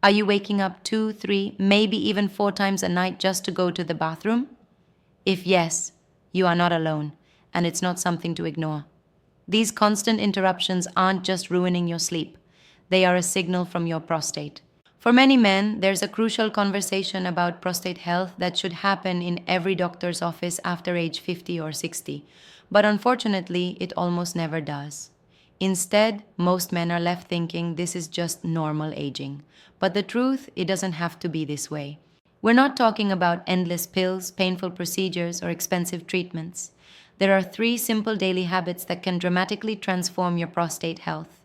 Are you waking up 2, 3, maybe even 4 times a night just to go to the bathroom? If yes, you are not alone, and it's not something to ignore. These constant interruptions aren't just ruining your sleep, they are a signal from your prostate. For many men, there's a crucial conversation about prostate health that should happen in every doctor's office after age 50 or 60, but unfortunately, it almost never does. Instead, most men are left thinking this is just normal aging. But the truth, it doesn't have to be this way. We're not talking about endless pills, painful procedures, or expensive treatments. There are 3 simple daily habits that can dramatically transform your prostate health.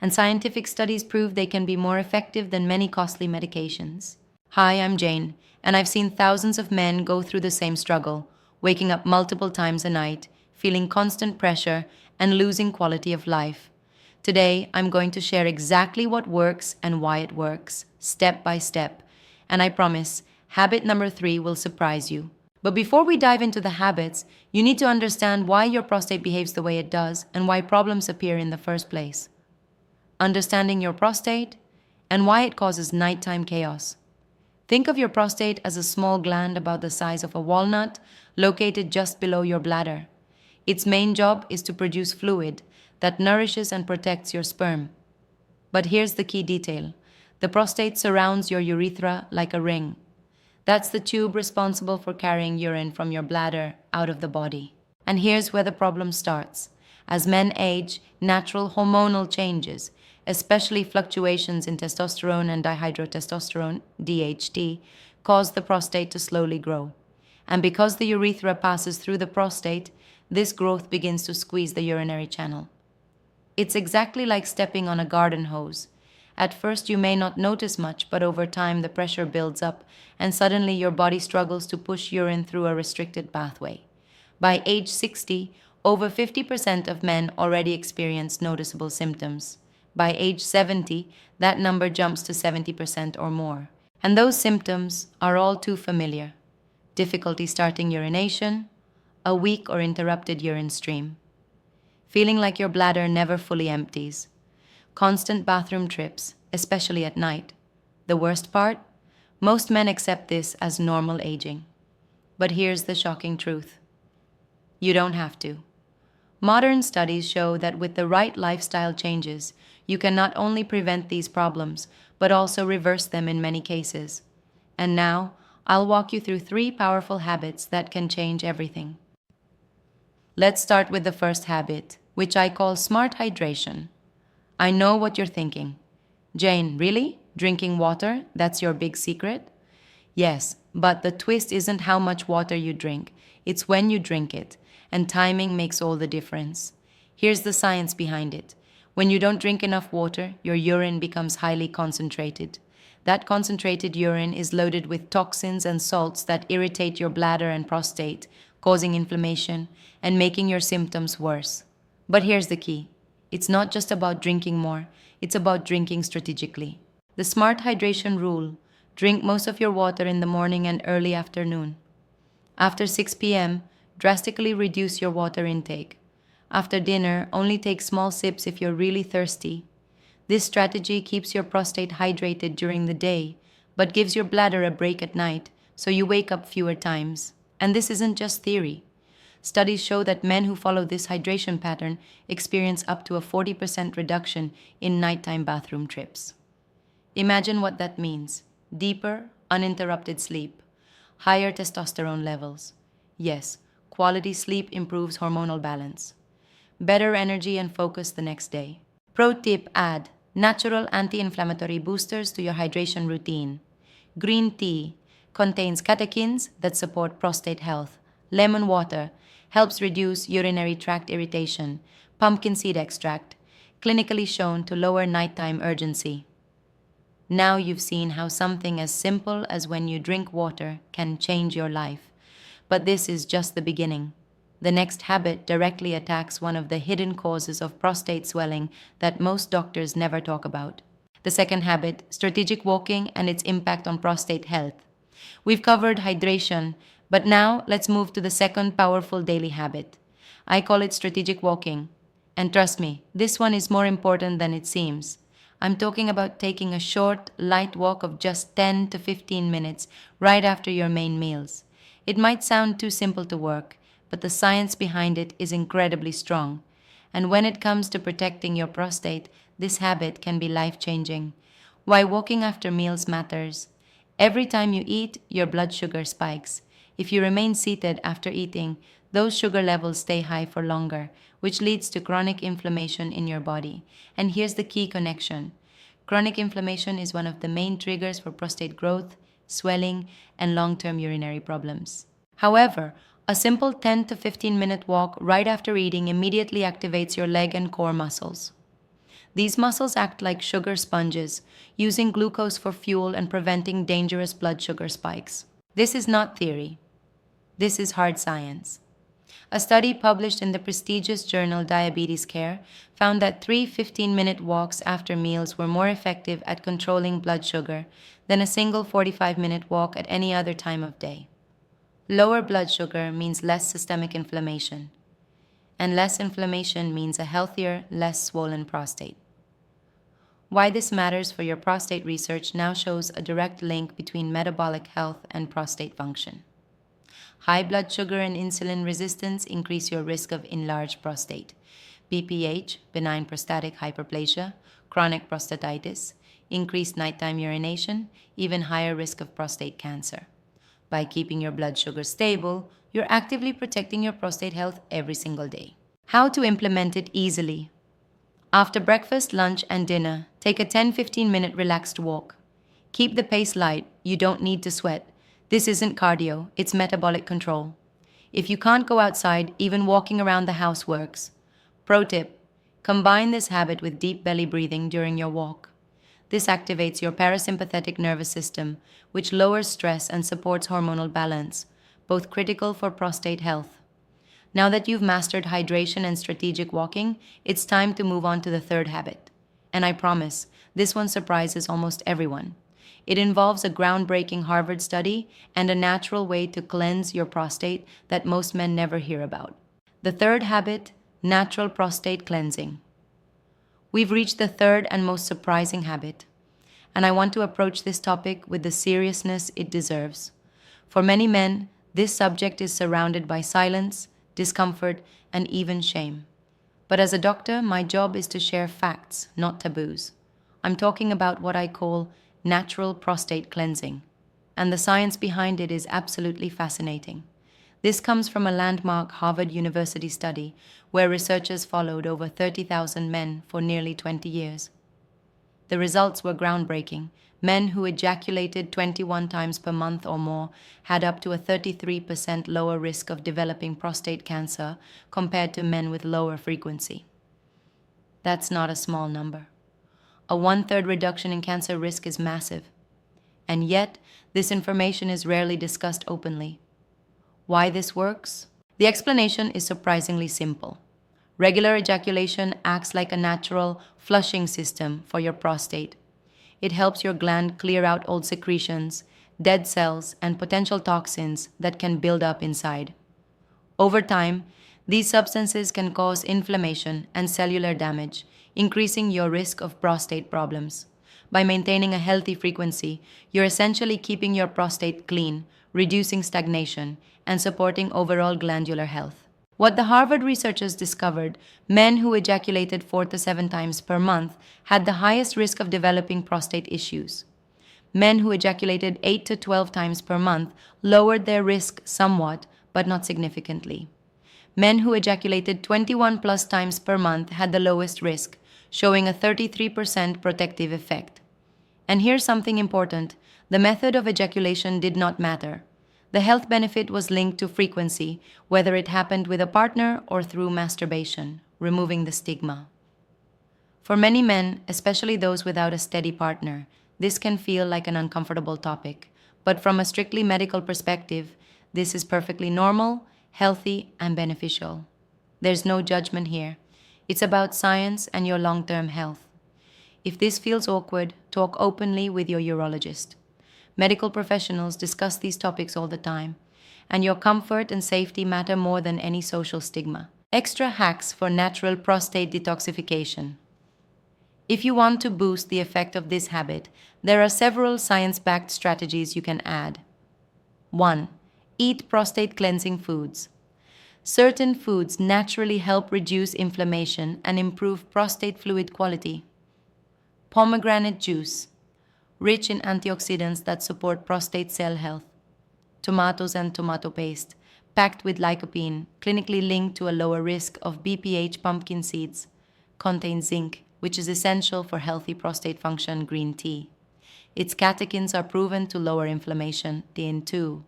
And scientific studies prove they can be more effective than many costly medications. Hi, I'm Jaine, and I've seen thousands of men go through the same struggle, waking up multiple times a night, feeling constant pressure, and losing quality of life. Today, I'm going to share exactly what works and why it works, step by step. And I promise, habit number 3 will surprise you. But before we dive into the habits, you need to understand why your prostate behaves the way it does and why problems appear in the first place. Understanding your prostate and why it causes nighttime chaos. Think of your prostate as a small gland about the size of a walnut located just below your bladder. Its main job is to produce fluid that nourishes and protects your sperm. But here's the key detail. The prostate surrounds your urethra like a ring. That's the tube responsible for carrying urine from your bladder out of the body. And here's where the problem starts. As men age, natural hormonal changes, especially fluctuations in testosterone and dihydrotestosterone, DHT, cause the prostate to slowly grow. And because the urethra passes through the prostate, this growth begins to squeeze the urinary channel. It's exactly like stepping on a garden hose. At first you may not notice much, but over time the pressure builds up and suddenly your body struggles to push urine through a restricted pathway. By age 60, over 50% of men already experience noticeable symptoms. By age 70, that number jumps to 70% or more. And those symptoms are all too familiar. Difficulty starting urination, a weak or interrupted urine stream, feeling like your bladder never fully empties, constant bathroom trips, especially at night. The worst part? Most men accept this as normal aging. But here's the shocking truth. You don't have to. Modern studies show that with the right lifestyle changes, you can not only prevent these problems, but also reverse them in many cases. And now, I'll walk you through 3 powerful habits that can change everything. Let's start with the first habit, which I call smart hydration. I know what you're thinking. Jaine, really? Drinking water? That's your big secret? Yes, but the twist isn't how much water you drink. It's when you drink it, and timing makes all the difference. Here's the science behind it. When you don't drink enough water, your urine becomes highly concentrated. That concentrated urine is loaded with toxins and salts that irritate your bladder and prostate, causing inflammation and making your symptoms worse. But here's the key. It's not just about drinking more, it's about drinking strategically. The smart hydration rule: drink most of your water in the morning and early afternoon. After 6 p.m., drastically reduce your water intake. After dinner, only take small sips if you're really thirsty. This strategy keeps your prostate hydrated during the day, but gives your bladder a break at night, so you wake up fewer times. And this isn't just theory. Studies show that men who follow this hydration pattern experience up to a 40% reduction in nighttime bathroom trips. Imagine what that means. Deeper, uninterrupted sleep, higher testosterone levels. Yes, quality sleep improves hormonal balance. Better energy and focus the next day. Pro tip: add natural anti-inflammatory boosters to your hydration routine. Green tea contains catechins that support prostate health. Lemon water helps reduce urinary tract irritation. Pumpkin seed extract, clinically shown to lower nighttime urgency. Now you've seen how something as simple as when you drink water can change your life. But this is just the beginning. The next habit directly attacks one of the hidden causes of prostate swelling that most doctors never talk about. The second habit, strategic walking and its impact on prostate health. We've covered hydration, but now let's move to the second powerful daily habit. I call it strategic walking. And trust me, this one is more important than it seems. I'm talking about taking a short, light walk of just 10 to 15 minutes right after your main meals. It might sound too simple to work, but the science behind it is incredibly strong. And when it comes to protecting your prostate, this habit can be life-changing. Why walking after meals matters. Every time you eat, your blood sugar spikes. If you remain seated after eating, those sugar levels stay high for longer, which leads to chronic inflammation in your body. And here's the key connection. Chronic inflammation is one of the main triggers for prostate growth, swelling, and long-term urinary problems. However, a simple 10 to 15-minute walk right after eating immediately activates your leg and core muscles. These muscles act like sugar sponges, using glucose for fuel and preventing dangerous blood sugar spikes. This is not theory. This is hard science. A study published in the prestigious journal Diabetes Care found that 3 15-minute walks after meals were more effective at controlling blood sugar than a single 45-minute walk at any other time of day. Lower blood sugar means less systemic inflammation, and less inflammation means a healthier, less swollen prostate. Why this matters for your prostate research now shows a direct link between metabolic health and prostate function. High blood sugar and insulin resistance increase your risk of enlarged prostate, BPH, benign prostatic hyperplasia, chronic prostatitis, increased nighttime urination, even higher risk of prostate cancer. By keeping your blood sugar stable, you're actively protecting your prostate health every single day. How to implement it easily. After breakfast, lunch, and dinner, take a 10-15-minute relaxed walk. Keep the pace light, you don't need to sweat. This isn't cardio, it's metabolic control. If you can't go outside, even walking around the house works. Pro tip, combine this habit with deep belly breathing during your walk. This activates your parasympathetic nervous system, which lowers stress and supports hormonal balance, both critical for prostate health. Now that you've mastered hydration and strategic walking, it's time to move on to the third habit. And I promise, this one surprises almost everyone. It involves a groundbreaking Harvard study and a natural way to cleanse your prostate that most men never hear about. The third habit, natural prostate cleansing. We've reached the third and most surprising habit, and I want to approach this topic with the seriousness it deserves. For many men, this subject is surrounded by silence, discomfort, and even shame. But as a doctor, my job is to share facts, not taboos. I'm talking about what I call natural prostate cleansing, and the science behind it is absolutely fascinating. This comes from a landmark Harvard University study where researchers followed over 30,000 men for nearly 20 years. The results were groundbreaking. Men who ejaculated 21 times per month or more had up to a 33% lower risk of developing prostate cancer compared to men with lower frequency. That's not a small number. A 1/3 reduction in cancer risk is massive. And yet, this information is rarely discussed openly. Why this works? The explanation is surprisingly simple. Regular ejaculation acts like a natural flushing system for your prostate. It helps your gland clear out old secretions, dead cells, and potential toxins that can build up inside. Over time, these substances can cause inflammation and cellular damage, increasing your risk of prostate problems. By maintaining a healthy frequency, you're essentially keeping your prostate clean, reducing stagnation, and supporting overall glandular health. What the Harvard researchers discovered, men who ejaculated 4 to 7 times per month had the highest risk of developing prostate issues. Men who ejaculated 8 to 12 times per month lowered their risk somewhat, but not significantly. Men who ejaculated 21 plus times per month had the lowest risk, showing a 33% protective effect. And here's something important. The method of ejaculation did not matter. The health benefit was linked to frequency, whether it happened with a partner or through masturbation, removing the stigma. For many men, especially those without a steady partner, this can feel like an uncomfortable topic. But from a strictly medical perspective, this is perfectly normal, healthy, and beneficial. There's no judgment here. It's about science and your long-term health. If this feels awkward, talk openly with your urologist. Medical professionals discuss these topics all the time, and your comfort and safety matter more than any social stigma. Extra hacks for natural prostate detoxification. If you want to boost the effect of this habit, there are several science-backed strategies you can add. 1. Eat prostate cleansing foods. Certain foods naturally help reduce inflammation and improve prostate fluid quality. Pomegranate juice, rich in antioxidants that support prostate cell health. Tomatoes and tomato paste, packed with lycopene, clinically linked to a lower risk of BPH. Pumpkin seeds, contain zinc, which is essential for healthy prostate function. Green tea. Its catechins are proven to lower inflammation. DIN2.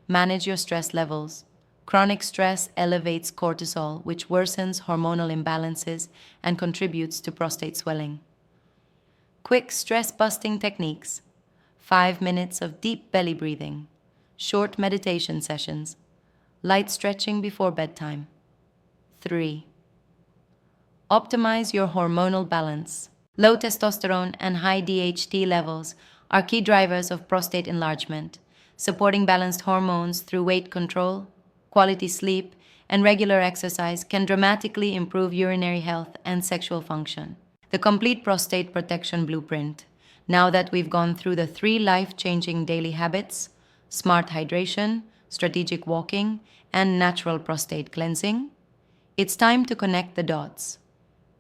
Manage your stress levels. Chronic stress elevates cortisol, which worsens hormonal imbalances and contributes to prostate swelling. Quick stress-busting techniques. 5 minutes of deep belly breathing. Short meditation sessions. Light stretching before bedtime. 3. Optimize your hormonal balance. Low testosterone and high DHT levels are key drivers of prostate enlargement. Supporting balanced hormones through weight control, quality sleep, and regular exercise can dramatically improve urinary health and sexual function. The complete prostate protection blueprint. Now that we've gone through the 3 life-changing daily habits, smart hydration, strategic walking, and natural prostate cleansing, it's time to connect the dots.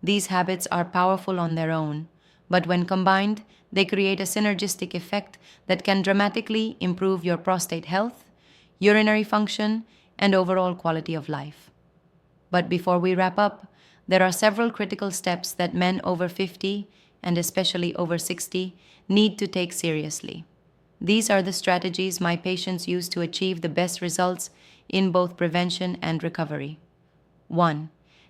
These habits are powerful on their own, but when combined, they create a synergistic effect that can dramatically improve your prostate health, urinary function, and overall quality of life. But before we wrap up, there are several critical steps that men over 50, and especially over 60, need to take seriously. These are the strategies my patients use to achieve the best results in both prevention and recovery. 1.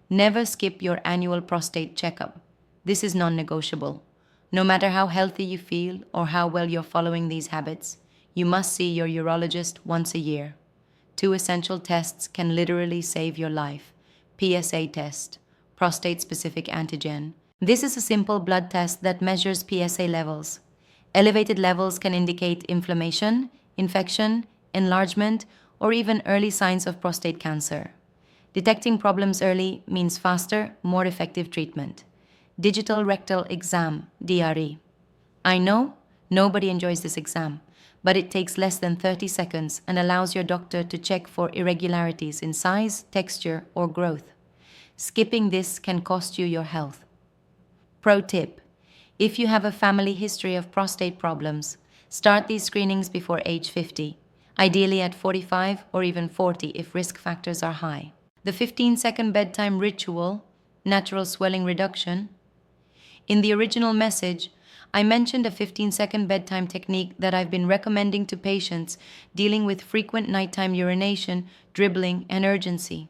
Never skip your annual prostate checkup. This is non-negotiable. No matter how healthy you feel or how well you're following these habits, you must see your urologist once a year. 2 essential tests can literally save your life. PSA test, prostate-specific antigen. This is a simple blood test that measures PSA levels. Elevated levels can indicate inflammation, infection, enlargement, or even early signs of prostate cancer. Detecting problems early means faster, more effective treatment. Digital rectal exam, DRE. I know nobody enjoys this exam, but it takes less than 30 seconds and allows your doctor to check for irregularities in size, texture, or growth. Skipping this can cost you your health. Pro tip: if you have a family history of prostate problems, start these screenings before age 50, ideally at 45 or even 40 if risk factors are high. The 15-second bedtime ritual, natural swelling reduction. In the original message, I mentioned a 15-second bedtime technique that I've been recommending to patients dealing with frequent nighttime urination, dribbling, and urgency.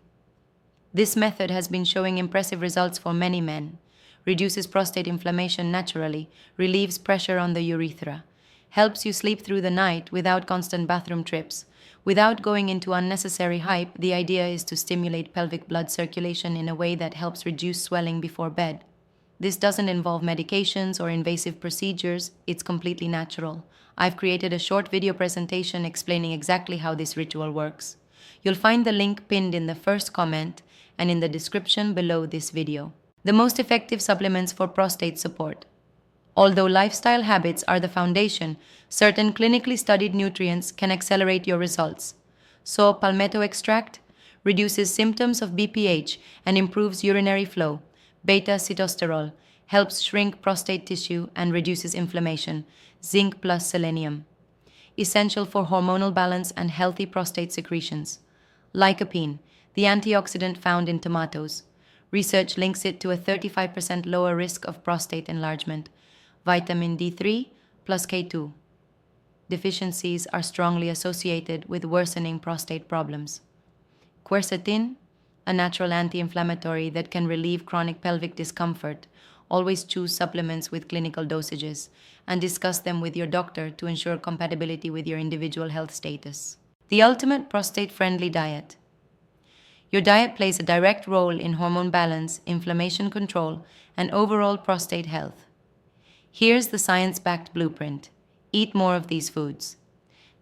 This method has been showing impressive results for many men. Reduces prostate inflammation naturally, relieves pressure on the urethra, helps you sleep through the night without constant bathroom trips. Without going into unnecessary hype, the idea is to stimulate pelvic blood circulation in a way that helps reduce swelling before bed. This doesn't involve medications or invasive procedures, it's completely natural. I've created a short video presentation explaining exactly how this ritual works. You'll find the link pinned in the first comment and in the description below this video. The most effective supplements for prostate support. Although lifestyle habits are the foundation, certain clinically studied nutrients can accelerate your results. So, palmetto extract reduces symptoms of BPH and improves urinary flow. Beta-sitosterol helps shrink prostate tissue and reduces inflammation. Zinc plus selenium, essential for hormonal balance and healthy prostate secretions. Lycopene, the antioxidant found in tomatoes. Research links it to a 35% lower risk of prostate enlargement. Vitamin D3 plus K2. Deficiencies are strongly associated with worsening prostate problems. Quercetin, a natural anti-inflammatory that can relieve chronic pelvic discomfort. Always choose supplements with clinical dosages and discuss them with your doctor to ensure compatibility with your individual health status. The ultimate prostate-friendly diet. Your diet plays a direct role in hormone balance, inflammation control, and overall prostate health. Here's the science-backed blueprint. Eat more of these foods.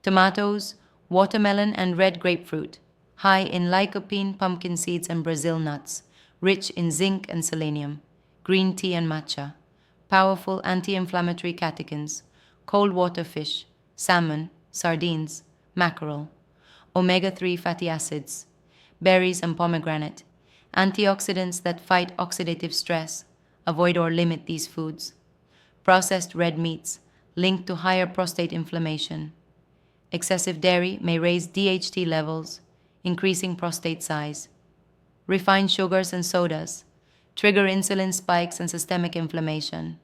Tomatoes, watermelon, and red grapefruit, high in lycopene, pumpkin seeds, and Brazil nuts, rich in zinc and selenium. Green tea and matcha, powerful anti-inflammatory catechins, cold water fish, salmon, sardines, mackerel, omega-3 fatty acids, berries and pomegranate, antioxidants that fight oxidative stress, avoid or limit these foods, processed red meats linked to higher prostate inflammation. Excessive dairy may raise DHT levels, increasing prostate size. Refined sugars and sodas trigger insulin spikes and systemic inflammation.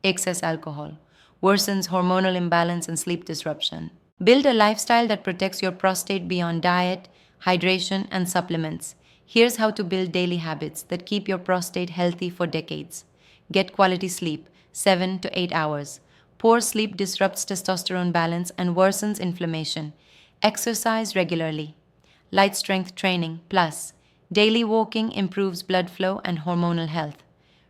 Excess alcohol worsens hormonal imbalance and sleep disruption. Build a lifestyle that protects your prostate beyond diet, hydration, and supplements. Here's how to build daily habits that keep your prostate healthy for decades. Get quality sleep, 7 to 8 hours. Poor sleep disrupts testosterone balance and worsens inflammation. Exercise regularly. Light strength training plus daily walking improves blood flow and hormonal health.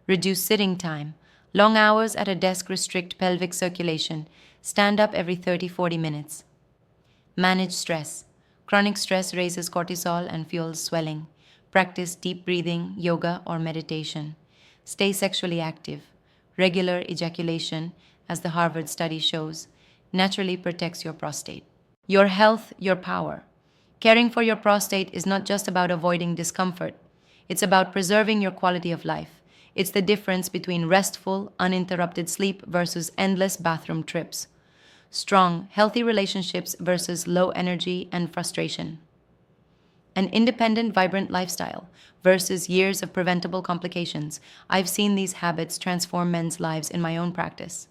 Reduce sitting time. Long hours at a desk restrict pelvic circulation. Stand up every 30-40 minutes. Manage stress. Chronic stress raises cortisol and fuels swelling. Practice deep breathing, yoga, or meditation. Stay sexually active. Regular ejaculation, as the Harvard study shows, naturally protects your prostate. Your health, your power. Caring for your prostate is not just about avoiding discomfort. It's about preserving your quality of life. It's the difference between restful, uninterrupted sleep versus endless bathroom trips. Strong, healthy relationships versus low energy and frustration. An independent, vibrant lifestyle versus years of preventable complications. I've seen these habits transform men's lives in my own practice.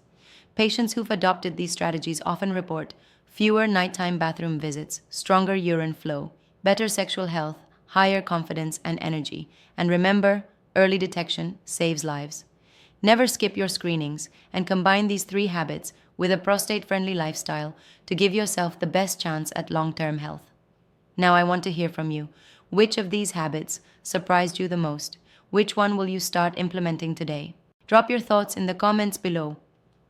Patients who've adopted these strategies often report fewer nighttime bathroom visits, stronger urine flow, better sexual health, higher confidence and energy. And remember, early detection saves lives. Never skip your screenings and combine these 3 habits with a prostate-friendly lifestyle to give yourself the best chance at long-term health. Now I want to hear from you. Which of these habits surprised you the most? Which one will you start implementing today? Drop your thoughts in the comments below.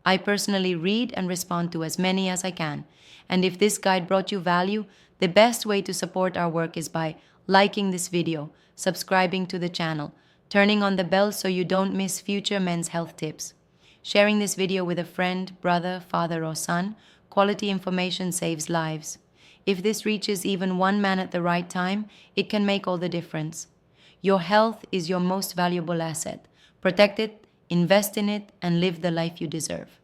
I personally read and respond to as many as I can. And if this guide brought you value, the best way to support our work is by liking this video, subscribing to the channel, turning on the bell so you don't miss future men's health tips, sharing this video with a friend, brother, father, or son. Quality information saves lives. If this reaches even one man at the right time, it can make all the difference. Your health is your most valuable asset. Protect it, invest in it, and live the life you deserve.